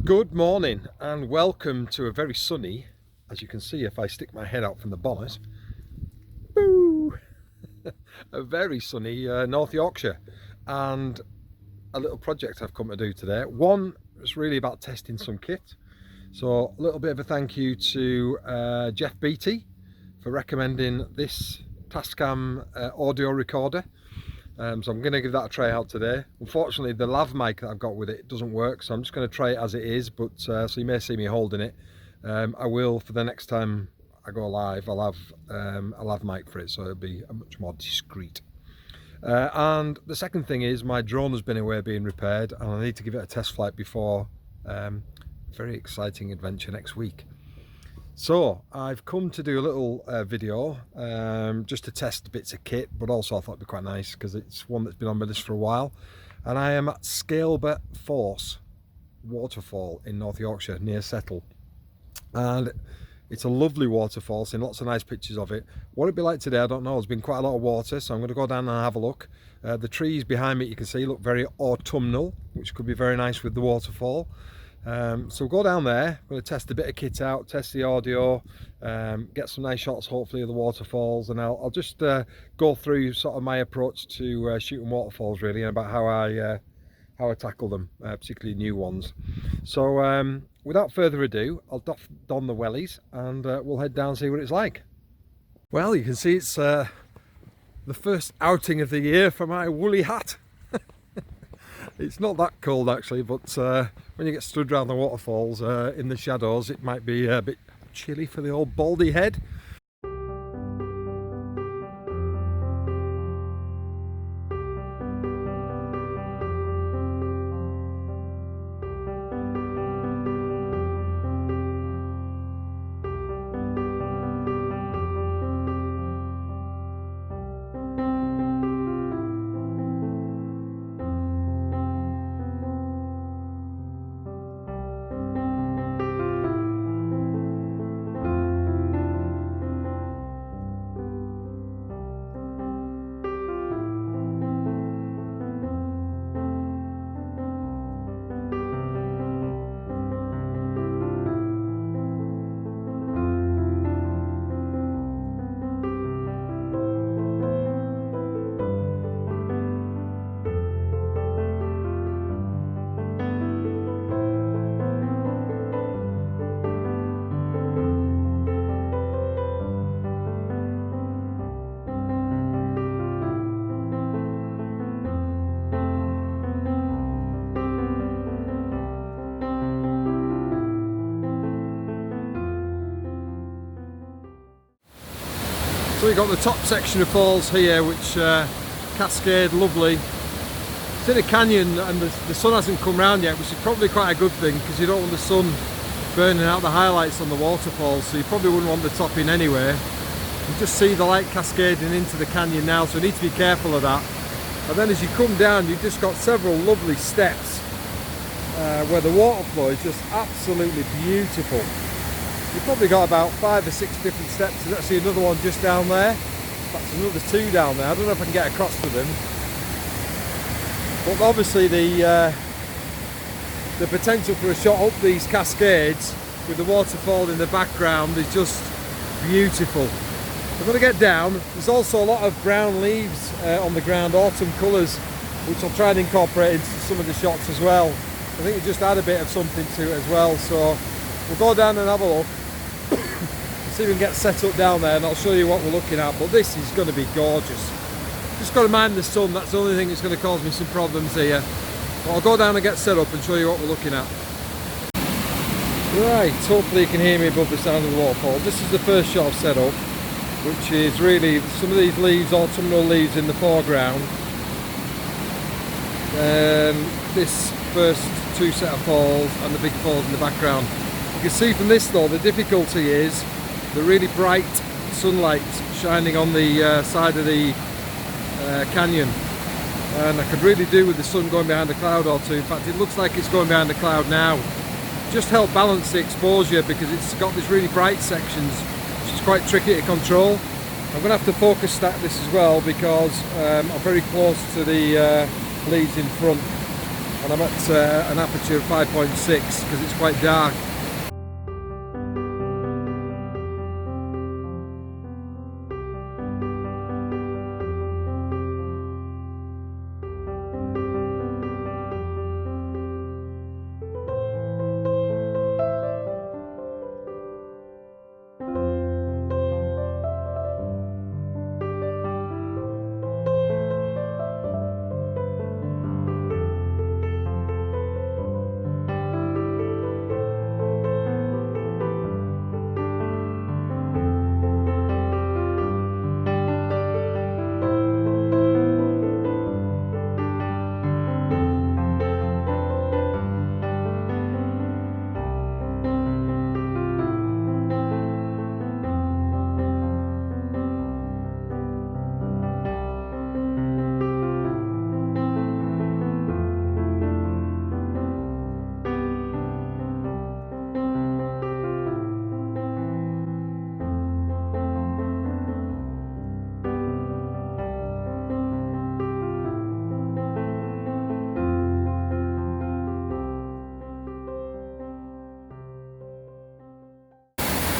Good morning and welcome to a very sunny, as you can see if I stick my head out from the bonnet, boo, a very sunny North Yorkshire, and a little project I've come to do today. One is really about testing some kit, so a little bit of a thank you to Jeff Beattie for recommending this Tascam audio recorder. So I'm going to give that a try out today. Unfortunately, the lav mic that I've got with it doesn't work, so I'm just going to try it as it is, but so you may see me holding it. I will, for the next time I go live, I'll have a lav mic for it, so it'll be much more discreet. And the second thing is my drone has been away being repaired, and I need to give it a test flight before a very exciting adventure next week. So I've come to do a little video just to test bits of kit, but also I thought it'd be quite nice because it's one that's been on my list for a while. And I am at Scaleber Force waterfall in North Yorkshire near Settle, and it's a lovely waterfall, seen lots of nice pictures of it. What it'd be like today I don't know. There's been quite a lot of water, so I'm going to go down and have a look. The trees behind me, you can see, look very autumnal, which could be very nice with the waterfall. So we'll go down there. I'm going to test a bit of kit out, test the audio, get some nice shots hopefully of the waterfalls, and I'll just go through sort of my approach to shooting waterfalls really, and about how I tackle them, particularly new ones. So without further ado, I'll don the wellies and we'll head down and see what it's like. Well, you can see it's the first outing of the year for my woolly hat. It's not that cold actually, but when you get stood around the waterfalls in the shadows, it might be a bit chilly for the old baldy head. So we've got the top section of falls here, which cascade lovely. It's in a canyon and the sun hasn't come round yet, which is probably quite a good thing because you don't want the sun burning out the highlights on the waterfalls, so you probably wouldn't want the top in anyway. You just see the light cascading into the canyon now, so you need to be careful of that. And then as you come down, you've just got several lovely steps where the water flow is just absolutely beautiful. You've probably got about 5 or 6 different steps. There's actually another one just down there. That's another 2 down there. I don't know if I can get across to them. But obviously the potential for a shot up these cascades with the waterfall in the background is just beautiful. I'm going to get down. There's also a lot of brown leaves on the ground, autumn colours, which I'll try and incorporate into some of the shots as well. I think it just add a bit of something to it as well. So we'll go down and have a look. See if we can get set up down there, and I'll show you what we're looking at. But this is going to be gorgeous. Just got to mind the sun, that's the only thing that's going to cause me some problems here. But I'll go down and get set up and show you what we're looking at. Right, hopefully you can hear me above the sound of the waterfall. This is the first shot I've set up, which is really some of these leaves, autumnal leaves in the foreground. This first 2 set of falls and the big falls in the background. You can see from this though, the difficulty is the really bright sunlight shining on the side of the canyon, and I could really do with the sun going behind a cloud or two. In fact, it looks like it's going behind a cloud now. Just help balance the exposure because it's got these really bright sections, which is quite tricky to control. I'm going to have to focus stack this as well because I'm very close to the leads in front. and I'm at an aperture of 5.6 because it's quite dark.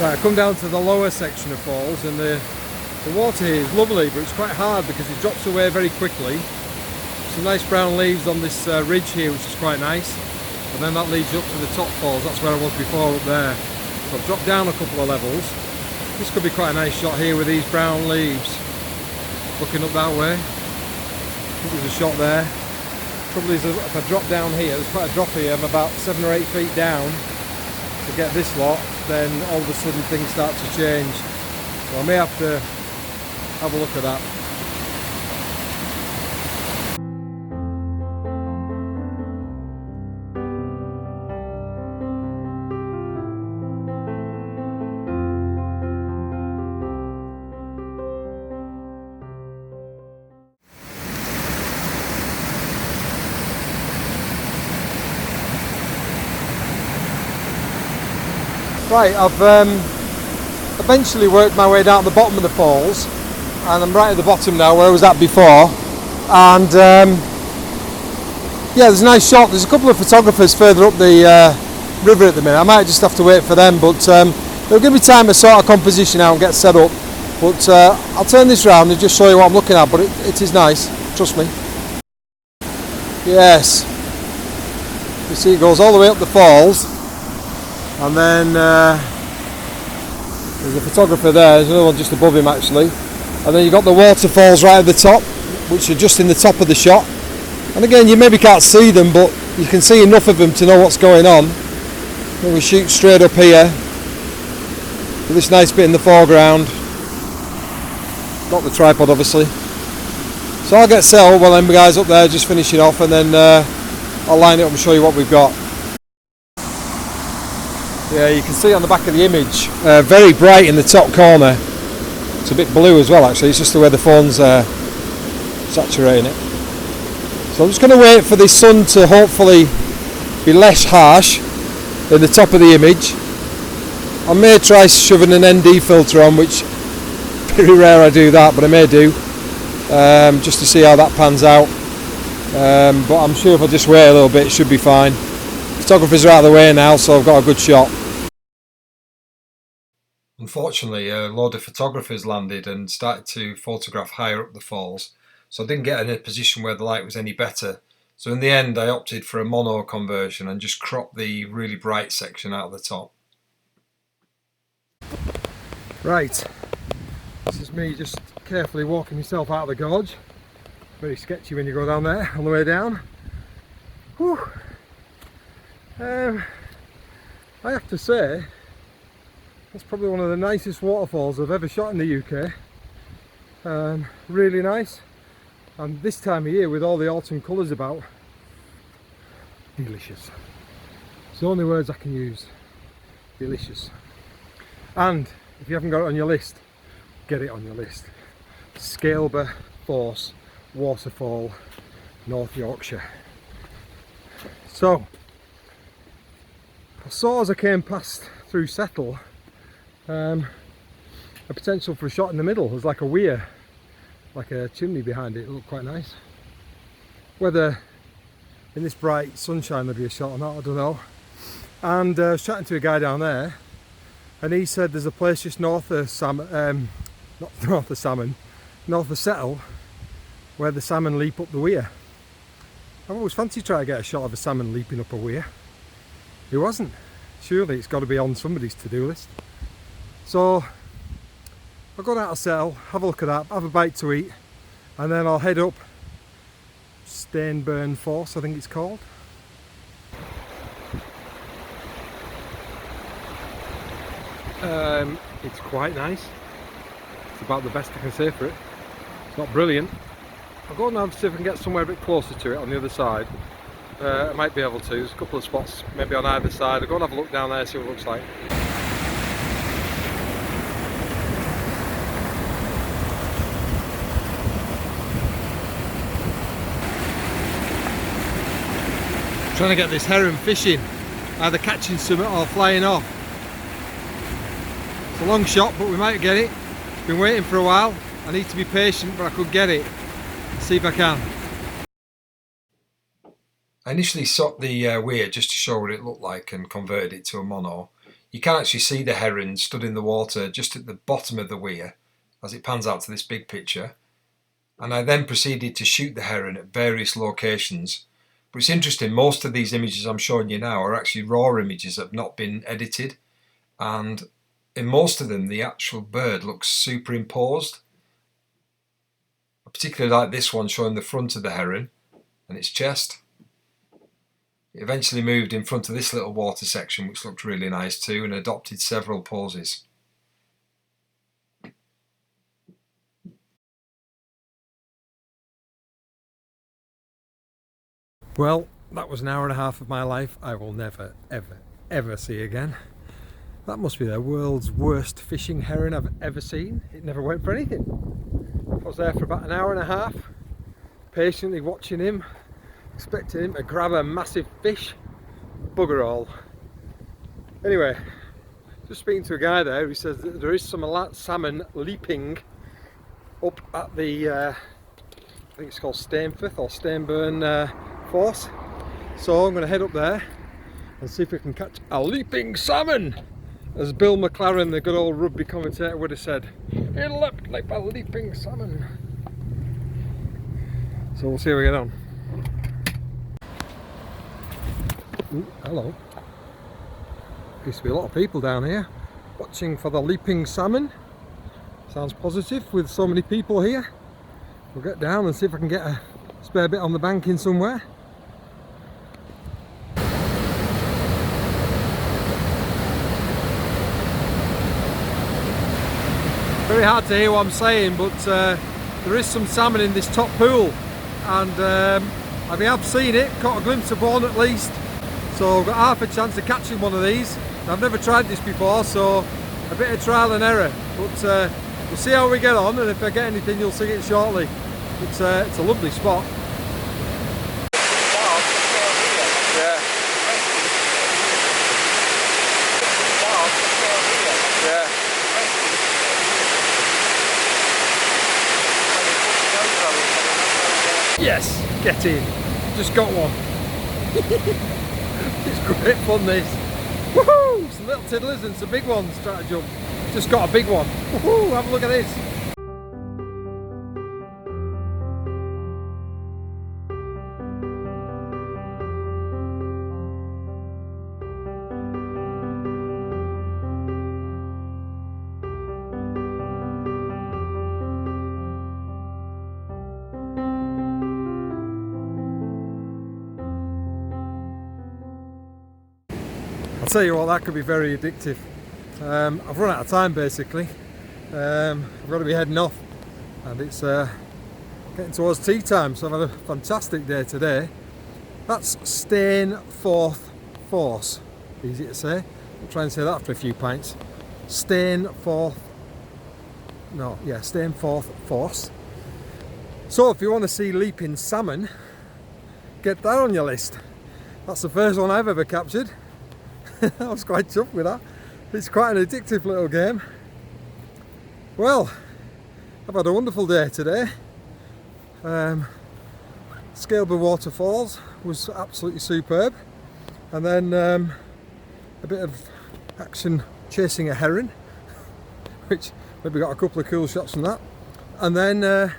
Right, I come down to the lower section of falls, and the water here is lovely, but it's quite hard because it drops away very quickly. Some nice brown leaves on this ridge here, which is quite nice, and then that leads you up to the top falls. That's where I was before, up there. So I've dropped down a couple of levels. This could be quite a nice shot here with these brown leaves looking up that way. I think there's a shot there. The trouble is, if I drop down here, there's quite a drop here. I'm about 7 or 8 feet down to get this lot. Then all of a sudden things start to change. So I may have to have a look at that. Right, I've eventually worked my way down to the bottom of the falls, and I'm right at the bottom now where I was at before. And yeah, there's a nice shot. There's a couple of photographers further up the river at the minute. I might just have to wait for them, but they'll give me time to sort of composition out and get set up. But I'll turn this round and just show you what I'm looking at, but it is nice, trust me. Yes, you see it goes all the way up the falls. And then there's a photographer there, there's another one just above him actually. And then you've got the waterfalls right at the top, which are just in the top of the shot. And again, you maybe can't see them, but you can see enough of them to know what's going on. And we shoot straight up here, with this nice bit in the foreground. Got the tripod obviously. So I'll get set up while them guys up there just finishing off, and then I'll line it up and show you what we've got. Yeah, you can see on the back of the image, very bright in the top corner. It's a bit blue as well actually, it's just the way the phone's saturating it. So I'm just going to wait for the sun to hopefully be less harsh in the top of the image. I may try shoving an ND filter on, which very rare I do that, but I may do, just to see how that pans out. But I'm sure if I just wait a little bit it should be fine. Photographers are out of the way now, so I've got a good shot. Unfortunately, a load of photographers landed and started to photograph higher up the falls, so I didn't get in a position where the light was any better. So in the end I opted for a mono conversion and just cropped the really bright section out of the top. Right, this is me just carefully walking myself out of the gorge. Very sketchy when you go down there on the way down. Whew. I have to say, that's probably one of the nicest waterfalls I've ever shot in the UK. Really nice, and this time of year with all the autumn colours about, delicious. It's the only words I can use, delicious. And if you haven't got it on your list, get it on your list. Scaleber Force waterfall, North Yorkshire. So I saw as I came past through Settle a potential for a shot in the middle. There's like a weir, like a chimney behind it. It looked quite nice. Whether in this bright sunshine there'd be a shot or not, I don't know. And I was chatting to a guy down there, and he said there's a place just north of Salmon, not north of Salmon, north of Settle, where the salmon leap up the weir. I've always fancied trying to get a shot of a salmon leaping up a weir. It wasn't. Surely it's got to be on somebody's to-do list. So I'll go down to Settle, have a look at that, have a bite to eat, and then I'll head up Stainforth Force, I think it's called. It's quite nice. It's about the best I can say for it. It's not brilliant. I'll go now and see if I can get somewhere a bit closer to it on the other side. I might be able to. There's a couple of spots maybe on either side. I'll go and have a look down there, see what it looks like. Trying to get this heron fishing, either catching something or flying off. It's a long shot, but we might get it. Been waiting for a while. I need to be patient, but I could get it. See if I can. I initially shot the weir just to show what it looked like and converted it to a mono. You can actually see the heron stood in the water just at the bottom of the weir as it pans out to this big picture. And I then proceeded to shoot the heron at various locations. But it's interesting, most of these images I'm showing you now are actually raw images that have not been edited. And in most of them, the actual bird looks superimposed. I particularly like this one showing the front of the heron and its chest. It eventually moved in front of this little water section, which looked really nice too, and adopted several poses. Well, that was an hour and a half of my life I will never, ever, ever see again. That must be the world's worst fishing heron I've ever seen. It never went for anything. I was there for about an hour and a half, patiently watching him, expecting him to grab a massive fish. Bugger all. Anyway, just speaking to a guy there who says that there is some salmon leaping up at the, I think it's called Stainforth or Stainforth Force. So I'm going to head up there and see if we can catch a leaping salmon. As Bill McLaren, the good old rugby commentator, would have said, it looked like a leaping salmon. So we'll see how we get on. Ooh, hello. Used to be a lot of people down here watching for the leaping salmon. Sounds positive with so many people here. We'll get down and see if I can get a spare bit on the banking somewhere. Very hard to hear what I'm saying, but there is some salmon in this top pool, and I have seen it, caught a glimpse of one at least, so I've got half a chance of catching one of these. I've never tried this before, so a bit of trial and error, but we'll see how we get on, and if I get anything you'll see it shortly. It's a lovely spot. Yes, get in. Just got one. It's great fun this. Woohoo! Some little tiddlers and some big ones trying to jump. Just got a big one. Woohoo! Have a look at this. I'll tell you what, that could be very addictive. I've run out of time basically. I've got to be heading off, and it's getting towards tea time, so I've had a fantastic day today. That's Stainforth Force, easy to say. I'll try and say that after a few pints. Stainforth Force. So if you want to see leaping salmon, get that on your list. That's the first one I've ever captured. I was quite chuffed with that. It's quite an addictive little game. Well, I've had a wonderful day today. Scaleber waterfalls was absolutely superb, and then a bit of action chasing a heron, which maybe got a couple of cool shots from that, and then a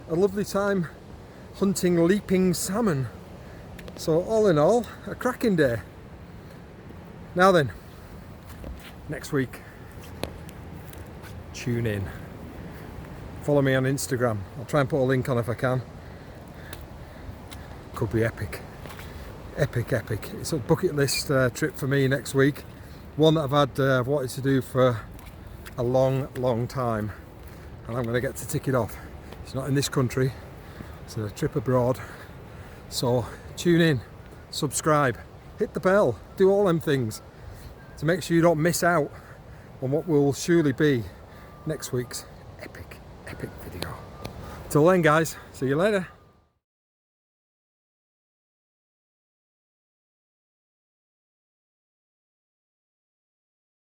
lovely time hunting leaping salmon. So all in all, a cracking day. Now then, next week, tune in. Follow me on Instagram. I'll try and put a link on if I can. Could be epic. Epic, epic. It's a bucket list trip for me next week. One that I've wanted to do for a long time. And I'm going to get to tick it off. It's not in this country. It's a trip abroad. So tune in, subscribe, hit the bell, do all them things to make sure you don't miss out on what will surely be next week's epic video. Till then guys, see you later.